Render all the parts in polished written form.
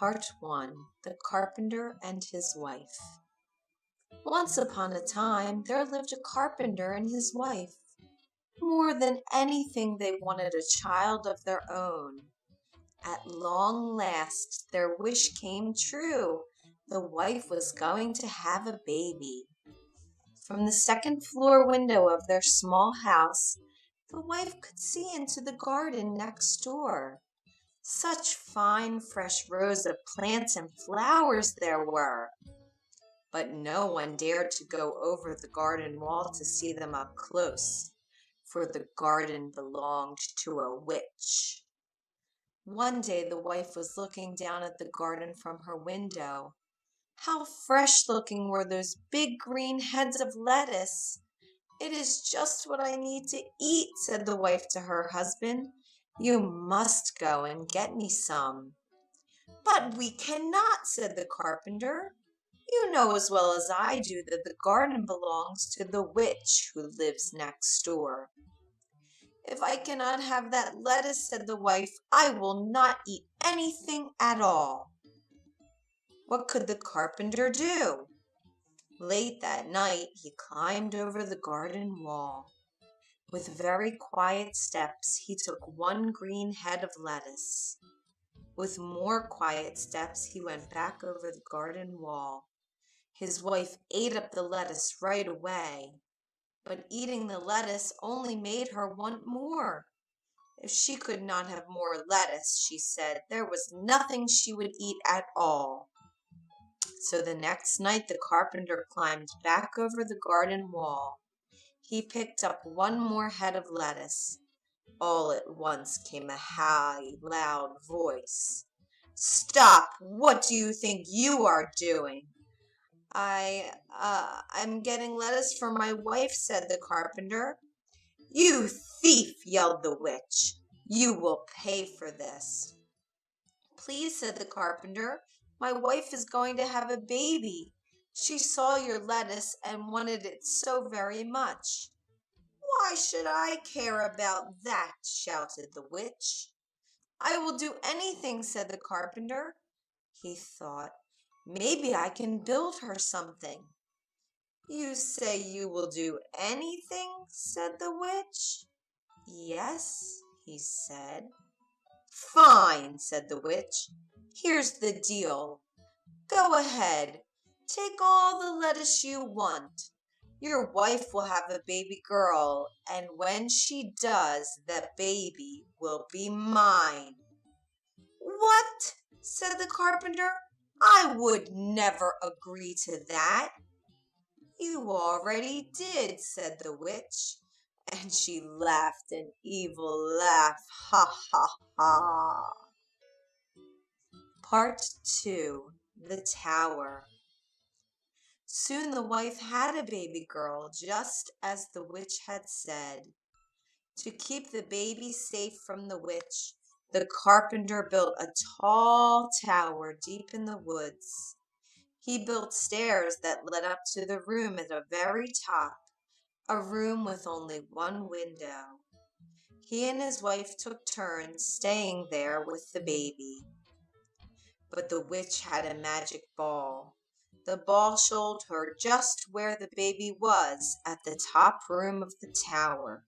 Part 1. The Carpenter and His Wife. Once upon a time, there lived a carpenter and his wife. More than anything, they wanted a child of their own. At long last, their wish came true. The wife was going to have a baby. From the second floor window of their small house, the wife could see into the garden next door. Such fine, fresh rows of plants and flowers there were. But no one dared to go over the garden wall to see them up close, for the garden belonged to a witch. One day the wife was looking down at the garden from her window. How fresh-looking were those big green heads of lettuce! "It is just what I need to eat," said the wife to her husband. "You must go and get me some." "But we cannot," said the carpenter. "You know as well as I do that the garden belongs to the witch who lives next door." "If I cannot have that lettuce," said the wife, "I will not eat anything at all." What could the carpenter do? Late that night, he climbed over the garden wall. With very quiet steps, he took one green head of lettuce. With more quiet steps, he went back over the garden wall. His wife ate up the lettuce right away, but eating the lettuce only made her want more. If she could not have more lettuce, she said, there was nothing she would eat at all. So the next night the carpenter climbed back over the garden wall. He picked up one more head of lettuce. All at once came a high, loud voice. "Stop! What do you think you are doing?" I'm getting lettuce for my wife," said the carpenter. "You thief!" yelled the witch. "You will pay for this." "Please," said the carpenter, "my wife is going to have a baby. She saw your lettuce and wanted it so very much." "Why should I care about that?" shouted the witch. "I will do anything," said the carpenter. He thought, "Maybe I can build her something." "You say you will do anything?" said the witch. "Yes," he said. "Fine," said the witch. "Here's the deal. Go ahead. Take all the lettuce you want. Your wife will have a baby girl, and when she does, the baby will be mine." "What?" said the carpenter. "I would never agree to that." "You already did," said the witch, and she laughed an evil laugh. Ha, ha, ha. Part 2. The Tower. Soon the wife had a baby girl, just as the witch had said. To keep the baby safe from the witch, the carpenter built a tall tower deep in the woods. He built stairs that led up to the room at the very top, a room with only one window. He and his wife took turns staying there with the baby. But the witch had a magic ball. The ball showed her just where the baby was at the top room of the tower.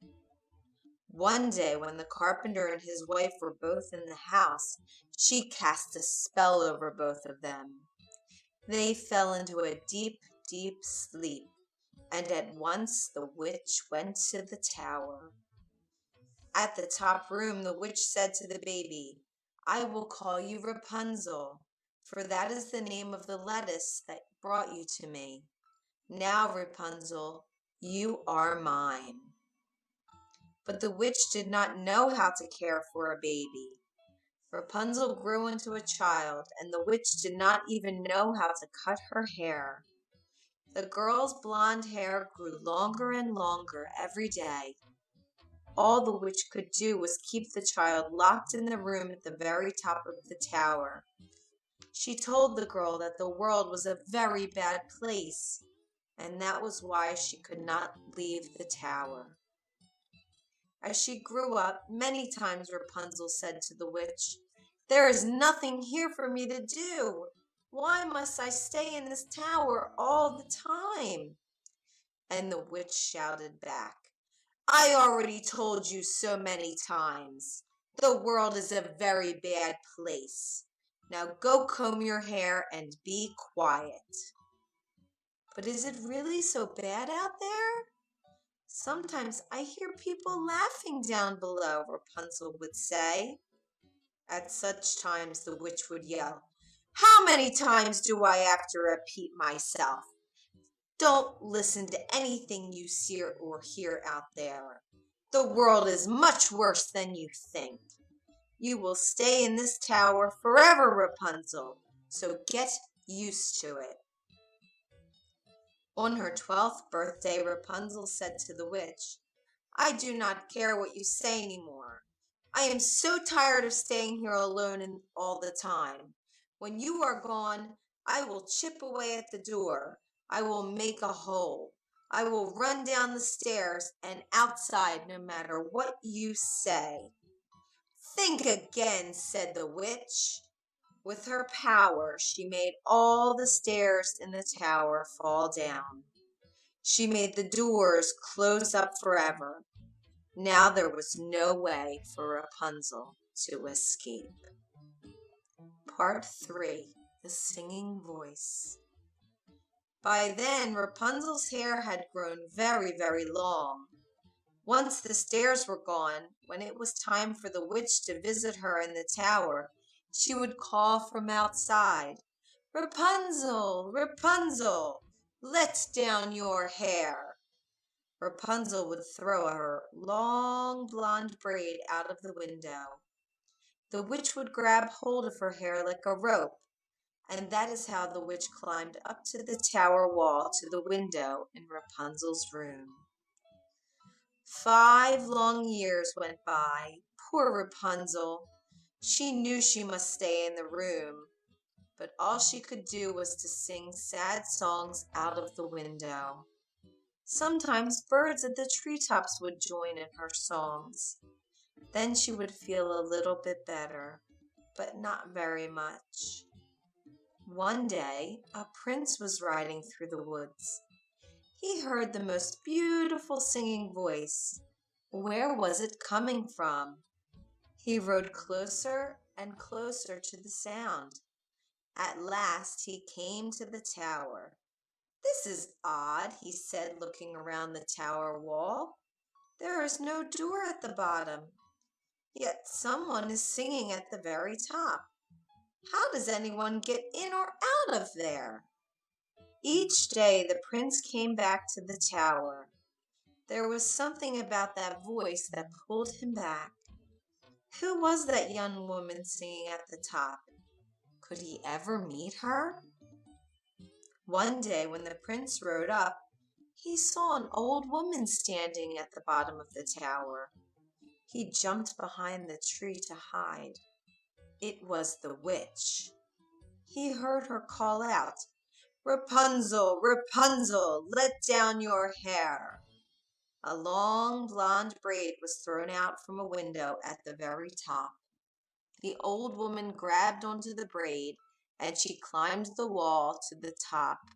One day when the carpenter and his wife were both in the house, she cast a spell over both of them. They fell into a deep, deep sleep, and at once the witch went to the tower. At the top room, the witch said to the baby, "I will call you Rapunzel, for that is the name of the lettuce that brought you to me. Now, Rapunzel, you are mine." But the witch did not know how to care for a baby. Rapunzel grew into a child, and the witch did not even know how to cut her hair. The girl's blonde hair grew longer and longer every day. All the witch could do was keep the child locked in the room at the very top of the tower. She told the girl that the world was a very bad place, and that was why she could not leave the tower. As she grew up, many times Rapunzel said to the witch, There is nothing here for me to do. Why must I stay in this tower all the time?" And the witch shouted back, "I already told you so many times. The world is a very bad place. Now go comb your hair and be quiet." "But is it really so bad out there? Sometimes I hear people laughing down below," Rapunzel would say. At such times the witch would yell, "How many times do I have to repeat myself? Don't listen to anything you see or hear out there. The world is much worse than you think. You will stay in this tower forever, Rapunzel, so get used to it." On her 12th birthday, Rapunzel said to the witch, "I do not care what you say anymore. I am so tired of staying here alone all the time. When you are gone, I will chip away at the door. I will make a hole. I will run down the stairs and outside no matter what you say." "Think again," said the witch. With her power, she made all the stairs in the tower fall down. She made the doors close up forever. Now there was no way for Rapunzel to escape. Part 3. The Singing Voice. By then, Rapunzel's hair had grown very, very long. Once the stairs were gone, when it was time for the witch to visit her in the tower, she would call from outside, "Rapunzel, Rapunzel, let down your hair." Rapunzel would throw her long blonde braid out of the window. The witch would grab hold of her hair like a rope, and that is how the witch climbed up to the tower wall to the window in Rapunzel's room. 5 long years went by. Poor Rapunzel! She knew she must stay in the room, but all she could do was to sing sad songs out of the window. Sometimes birds at the treetops would join in her songs. Then she would feel a little bit better, but not very much. One day, a prince was riding through the woods. He heard the most beautiful singing voice. Where was it coming from? He rode closer and closer to the sound. At last he came to the tower. "This is odd," he said, looking around the tower wall. "There is no door at the bottom, yet someone is singing at the very top. How does anyone get in or out of there?" Each day the prince came back to the tower. There was something about that voice that pulled him back. Who was that young woman singing at the top? Could he ever meet her? One day when the prince rode up, he saw an old woman standing at the bottom of the tower. He jumped behind the tree to hide. It was the witch. He heard her call out, "Rapunzel, Rapunzel, let down your hair." A long blonde braid was thrown out from a window at the very top. The old woman grabbed onto the braid and she climbed the wall to the top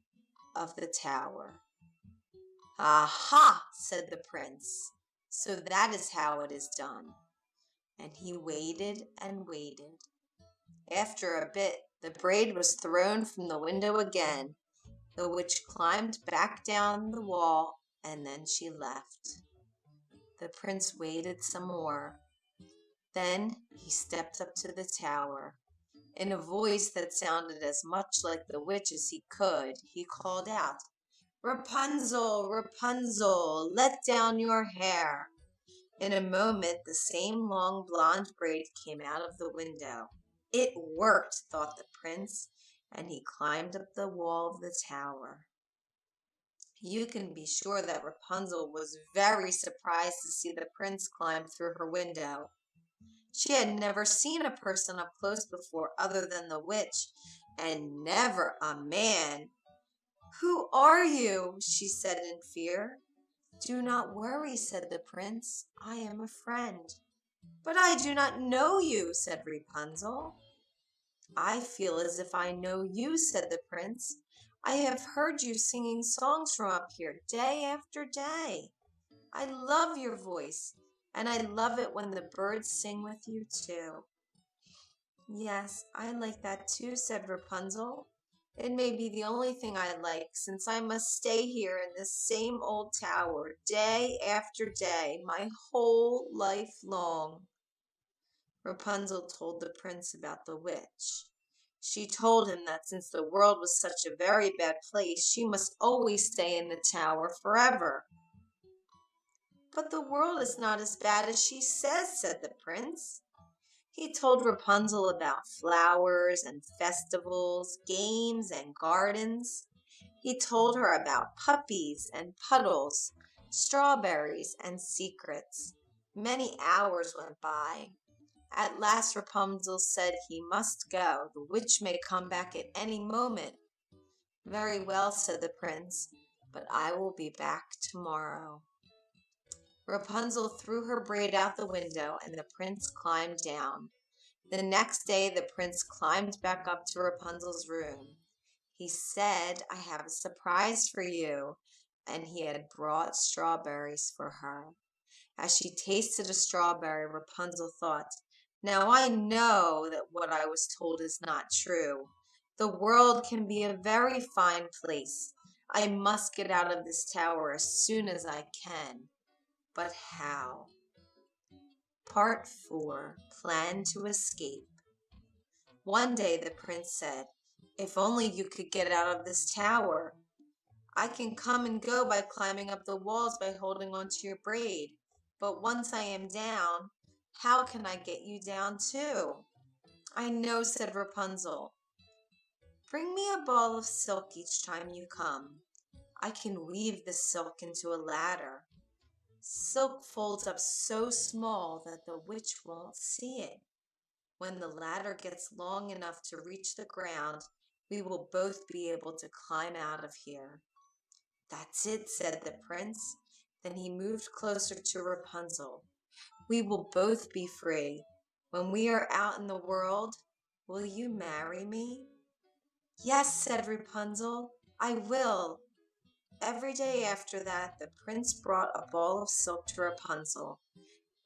of the tower. "Aha!" said the prince. "So that is how it is done." And he waited and waited. After a bit, the braid was thrown from the window again. The witch climbed back down the wall and then she left. The prince waited some more. Then he stepped up to the tower. In a voice that sounded as much like the witch as he could, he called out, "Rapunzel, Rapunzel, let down your hair." In a moment, the same long blonde braid came out of the window. It worked, thought the prince, and he climbed up the wall of the tower. You can be sure that Rapunzel was very surprised to see the prince climb through her window. She had never seen a person up close before other than the witch, and never a man. "Who are you?" she said in fear. "Do not worry," said the prince. "I am a friend." "But I do not know you," said Rapunzel. "I feel as if I know you," said the prince. "I have heard you singing songs from up here day after day. I love your voice, and I love it when the birds sing with you too." "Yes, I like that too," said Rapunzel. "It may be the only thing I like, since I must stay here in this same old tower day after day, my whole life long." Rapunzel told the prince about the witch. She told him that since the world was such a very bad place, she must always stay in the tower forever. "But the world is not as bad as she says," said the prince. He told Rapunzel about flowers and festivals, games and gardens. He told her about puppies and puddles, strawberries and secrets. Many hours went by. At last Rapunzel said he must go. The witch may come back at any moment. "Very well," said the prince, "but I will be back tomorrow." Rapunzel threw her braid out the window, and the prince climbed down. The next day the prince climbed back up to Rapunzel's room. He said, "I have a surprise for you," and he had brought strawberries for her. As she tasted a strawberry, Rapunzel thought, "Now I know that what I was told is not true. The world can be a very fine place. I must get out of this tower as soon as I can. But how?" Part 4. Plan to Escape. One day the prince said, "If only you could get out of this tower. I can come and go by climbing up the walls by holding onto your braid. But once I am down, how can I get you down too?" "I know," said Rapunzel. "Bring me a ball of silk each time you come. I can weave the silk into a ladder. Silk folds up so small that the witch won't see it. When the ladder gets long enough to reach the ground, we will both be able to climb out of here." "That's it," said the prince. Then he moved closer to Rapunzel. "We will both be free. When we are out in the world, will you marry me?" "Yes," said Rapunzel, "I will." Every day after that, the prince brought a ball of silk to Rapunzel.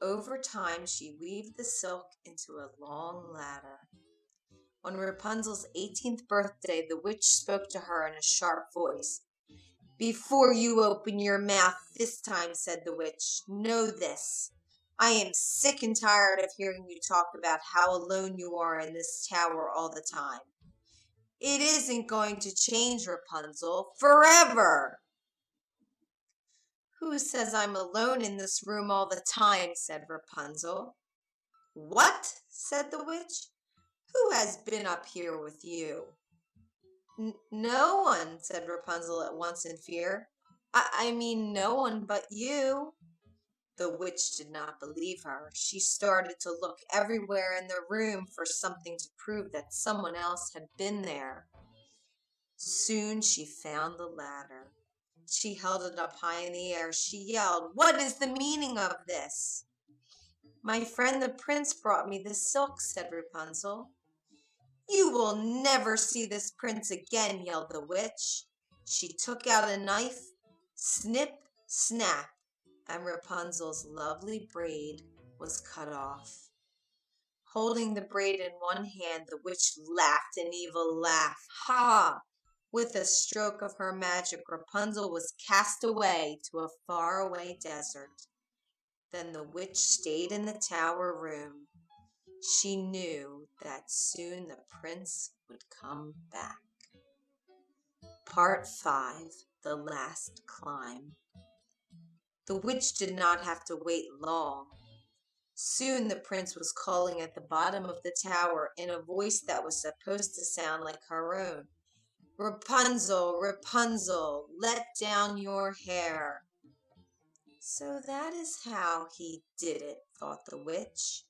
Over time, she weaved the silk into a long ladder. On Rapunzel's 18th birthday, the witch spoke to her in a sharp voice. "Before you open your mouth this time," said the witch, "know this. I am sick and tired of hearing you talk about how alone you are in this tower all the time. It isn't going to change, Rapunzel, forever." "Who says I'm alone in this room all the time?" said Rapunzel. "What?" said the witch. "Who has been up here with you?" "No one," said Rapunzel at once in fear. I mean no one but you." The witch did not believe her. She started to look everywhere in the room for something to prove that someone else had been there. Soon she found the ladder. She held it up high in the air. She yelled, "What is the meaning of this?" "My friend the prince brought me the silk," said Rapunzel. "You will never see this prince again," yelled the witch. She took out a knife, snip, snap, and Rapunzel's lovely braid was cut off. Holding the braid in one hand, the witch laughed an evil laugh. Ha! With a stroke of her magic, Rapunzel was cast away to a faraway desert. Then the witch stayed in the tower room. She knew that soon the prince would come back. Part 5. The Last Climb. The witch did not have to wait long. Soon the prince was calling at the bottom of the tower in a voice that was supposed to sound like her own. "Rapunzel, Rapunzel, let down your hair." So that is how he did it, thought the witch.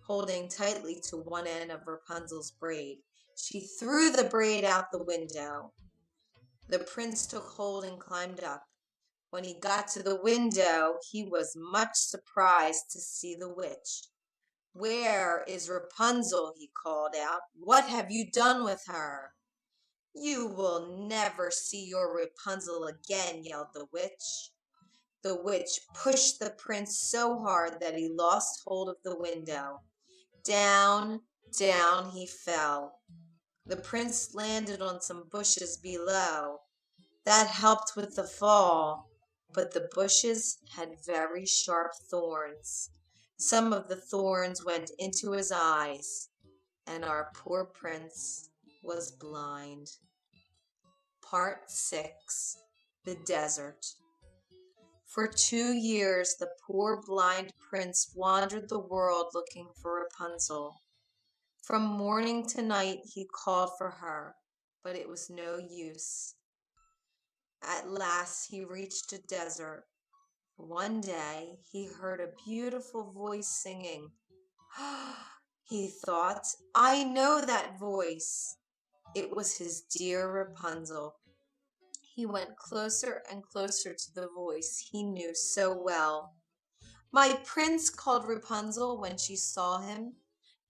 Holding tightly to one end of Rapunzel's braid, she threw the braid out the window. The prince took hold and climbed up. When he got to the window, he was much surprised to see the witch. "Where is Rapunzel?" he called out. "What have you done with her?" "You will never see your Rapunzel again," yelled the witch. The witch pushed the prince so hard that he lost hold of the window. Down, down he fell. The prince landed on some bushes below. That helped with the fall, but the bushes had very sharp thorns. Some of the thorns went into his eyes, and our poor prince was blind. Part 6. The Desert. For 2 years the poor blind prince wandered the world looking for Rapunzel. From morning to night he called for her, but it was no use. At last he reached a desert. One day he heard a beautiful voice singing. He thought, "I know that voice." It was his dear Rapunzel. He went closer and closer to the voice he knew so well. "My prince," called Rapunzel when she saw him.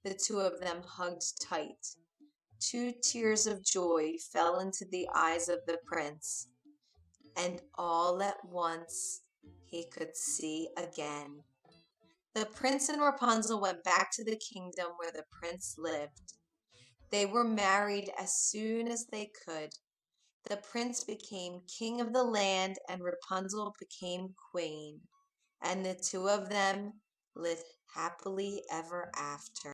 The two of them hugged tight. 2 tears of joy fell into the eyes of the prince, and all at once he could see again. The prince and Rapunzel went back to the kingdom where the prince lived. They were married as soon as they could. The prince became king of the land and Rapunzel became queen, and the two of them lived happily ever after.